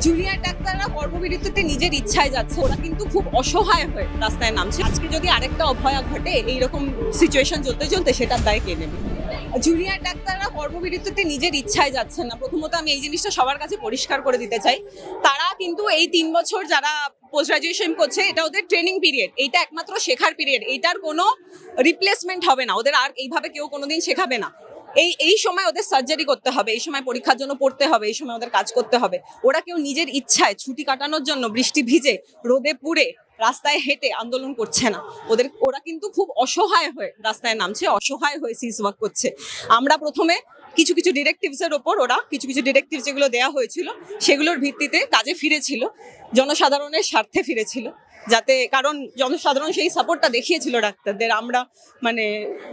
Junior ডাক্তাররা কর্মবিরতিতে নিজের ইচ্ছায় যাচ্ছে, ওরা কিন্তু খুব অসহায় হয়ে রাস্তায় নামছে। আজকে যদি আরেকটা অভয়া ঘটে এইরকম সিচুয়েশন চলতে চলতে, সেটার দায় কে নেবে? জুনিয়র ডাক্তাররা কর্মবিরতিতে নিজের ইচ্ছায় যাচ্ছে না। প্রথমত আমি এই জিনিসটা সবার কাছে পরিষ্কার করে দিতে চাই, তারা কিন্তু এই 3 বছর যারা পোস্ট গ্রাজুয়েশন করছে, এটা ওদের ট্রেনিং পিরিয়ড, এইটা একমাত্র শেখার পিরিয়ড, এইটার কোনো রিপ্লেসমেন্ট হবে না। ওদের আর এইভাবে কেউ কোনোদিন শেখাবে না। এই সময় ওদের সার্জারি করতে হবে, এই সময় পরীক্ষার জন্য পড়তে হবে, এই সময় ওদের কাজ করতে হবে। ওরা কেউ নিজের ইচ্ছায় ছুটি কাটানোর জন্য বৃষ্টি ভিজে রোদে পুড়ে রাস্তায় হেঁটে আন্দোলন করছে না। ওরা কিন্তু খুব অসহায় হয়ে রাস্তায় নামছে, অসহায় হয়ে সিজ ওয়ার্ক করছে। আমরা প্রথমে কিছু কিছু ডিরেক্টিভস এর ওপর, ওরা কিছু কিছু ডিরেক্টিভ যেগুলো দেওয়া হয়েছিল সেগুলোর ভিত্তিতে কাজে ফিরেছিল, জনসাধারণের স্বার্থে ফিরেছিল, যাতে, কারণ জনসাধারণ সেই সাপোর্টটা দেখিয়েছিল ডাক্তারদের। আমরা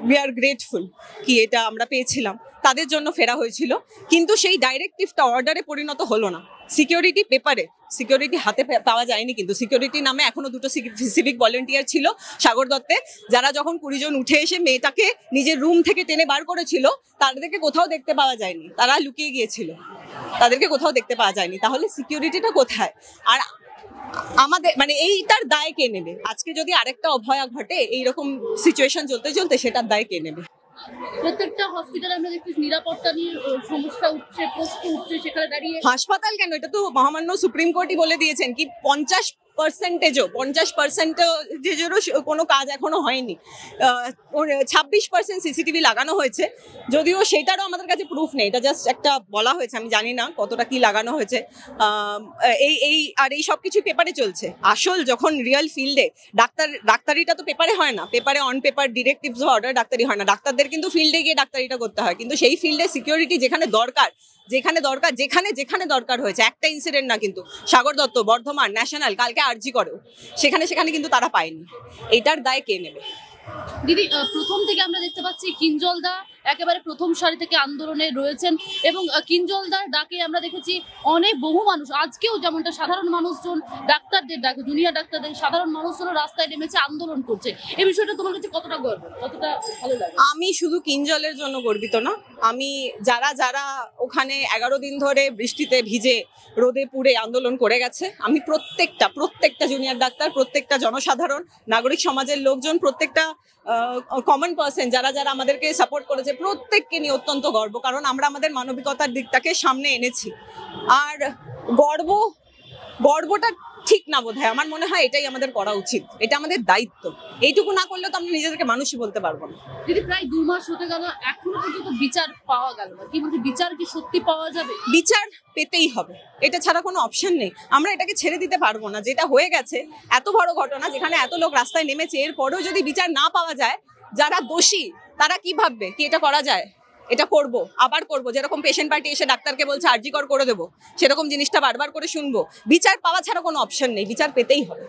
উই আর গ্রেটফুল কি এটা আমরা পেয়েছিলাম, তাদের জন্য ফেরা হয়েছিল। কিন্তু সেই ডাইরেক্টিভটা অর্ডারে পরিণত হলো না। সিকিউরিটি পেপারে, সিকিউরিটি হাতে পাওয়া যায়নি, কিন্তু সিকিউরিটি নামে এখনো 2টো সিভিক ভলেন্টিয়ার ছিল সাগর দত্তে, যারা যখন 20 জন উঠে এসে মেয়েটাকে নিজের রুম থেকে টেনে বার করেছিল, তাদেরকে কোথাও দেখতে পাওয়া যায়নি, তারা লুকিয়ে গিয়েছিল, তাদেরকে কোথাও দেখতে পাওয়া যায়নি। তাহলে সিকিউরিটিটা কোথায়? আর আমাদের এইটার দায় কে নেবে? আজকে যদি আরেকটা অভয়া ঘটে এইরকম সিচুয়েশন চলতে চলতে, সেটার দায় কে নেবে? প্রত্যেকটা হসপিটালে আমরা দেখছি নিরাপত্তা নিয়ে সমস্যা উঠছে, প্রশ্ন উঠছে, সেখানে দাঁড়িয়ে হাসপাতাল কেন, এটা তো মহামান্য সুপ্রিম কোর্টই বলে দিয়েছেন কি 50%-এরও কোনো কাজ এখনো হয়নি। 26% সিসিটিভি লাগানো হয়েছে, যদিও সেটারও আমাদের কাছে প্রুফ নেই, এটা জাস্ট একটা বলা হয়েছে, আমি জানি না কতটা কি লাগানো হয়েছে। এই সব কিছু পেপারে চলছে। আসল যখন রিয়েল ফিল্ডে ডাক্তারিটা তো পেপারে হয় না, পেপারে অন পেপার ডিরেক্টিভস বা অর্ডার ডাক্তারি হয় না, ডাক্তারদের কিন্তু ফিল্ডে গিয়ে ডাক্তারিটা করতে হয়। কিন্তু সেই ফিল্ডে সিকিউরিটি যেখানে দরকার, যেখানে দরকার হয়েছে, একটা ইনসিডেন্ট না কিন্তু, সাগর দত্ত, বর্ধমান, ন্যাশনাল, কালকে আরজি করেও, সেখানে কিন্তু তারা পায়নি। এইটার দায় কে নেবে? দিদি, প্রথম থেকে আমরা দেখতে পাচ্ছি কিঞ্জলদা একেবারে প্রথম সারি থেকে আন্দোলনে রয়েছেন, এবং কিঞ্জলদার ডাকে আমরা দেখেছি অনেক বহু মানুষ, আজকেও যেমনটা সাধারণ মানুষজন ডাক্তারদের ডাকে, জুনিয়র ডাক্তারদের, সাধারণ মানুষজনও রাস্তায় নেমেছে, আন্দোলন করছে। এই বিষয়টা তোমার কাছে কতটা গর্ব, কতটা ভালো লাগে? আমি শুধু কিঞ্জলের জন্য গর্বিত না, আমি যারা ওখানে 11 দিন ধরে বৃষ্টিতে ভিজে রোদে পুড়ে আন্দোলন করে গেছে, আমি প্রত্যেকটা জুনিয়র ডাক্তার, প্রত্যেকটা জনসাধারণ, নাগরিক সমাজের লোকজন, প্রত্যেকটা কমন পার্সন যারা আমাদেরকে সাপোর্ট করেছে, প্রত্যেককে নিয়ে অত্যন্ত গর্ব, কারণ আমরা আমাদের মানবিকতার দিকটাকে সামনে এনেছি। আর গর্বটা ঠিক না বোধহয়, আমার মনে হয় এটাই আমাদের করা উচিত, এটা আমাদের দায়িত্ব। এইটুকু না করলে তো আমরা নিজেদেরকে মানুষই বলতে পারবো না। দিদি, প্রায় 2 মাস হতে গেল, এখনো পর্যন্ত বিচার পাওয়া গেল না। কি বলছে, বিচার কি সত্যি পাওয়া যাবে? বিচার পেতেই হবে, এটা ছাড়া কোনো অপশন নেই। আমরা এটাকে ছেড়ে দিতে পারবো না। যেটা হয়ে গেছে, এত বড় ঘটনা, যেখানে এত লোক রাস্তায় নেমেছে, এরপরেও যদি বিচার না পাওয়া যায়, যারা দোষী তারা কি ভাববে কি এটা করা যায়, এটা আবার করবো। যেরকম পেশেন্ট পার্টি এসে ডাক্তারকে বলছে আরজি করে দেবো, সেরকম জিনিসটা বারবার করে শুনবো। বিচার পাওয়া ছাড়া কোনো অপশন নেই, বিচার পেতেই হবে।